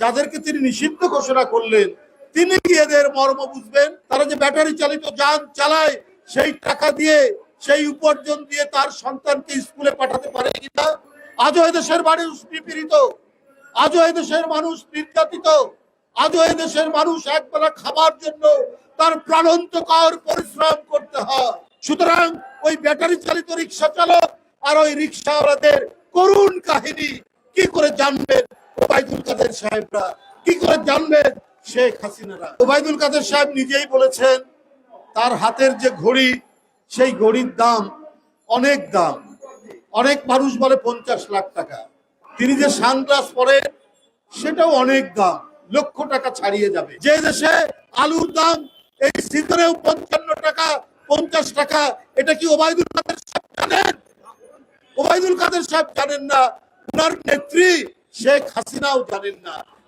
যাদেরকে তিনি নিষিদ্ধ ঘোষণা করলেন, তিনি কি এদের মর্ম বুঝবেন? তারা যে ব্যাটারি চালিত যান চালায়, সেই টাকা দিয়ে, সেই উপার্জন দিয়ে তার সন্তানকে স্কুলে পাঠাতে পারে কিনা? আজও এদেশের মানুষ নিপীড়িত, আজও এদেশের মানুষ নির্যাতিত, আজও এদেশের মানুষ একবেলা খাবার জন্য তার প্রাণান্তকর পরিশ্রম করতে হয়। সুতরাং ওই ব্যাটারি চালিত রিক্সা চালক আর ওই রিক্সাওয়ালাদের করুণ কাহিনী কি করে জানবেন ওবায়দুল কাদের সাহেবরা? কি করে জানবেন শেখ হাসিনারা? ওবায়দুল কাদের সাহেব নিজেই বলেছেন তার হাতের যে ঘড়ি, সেই ঘড়ির দাম অনেক দাম। অনেক মানুষ বলে 50 লাখ টাকা। তিনি যে সানগ্লাস পরেন সেটাও অনেক দাম, লক্ষ টাকা ছাড়িয়ে যাবে। যে দেশে আলুর দাম এই সিজনেও 55 টাকা, 50 টাকা, এটা কি ওবায়দুল কাদের সাহেব জানেন? ওবায়দুল কাদের সাহেব জানেন না, ওনার নেত্রী শেখ হাসিনাও জানেন না।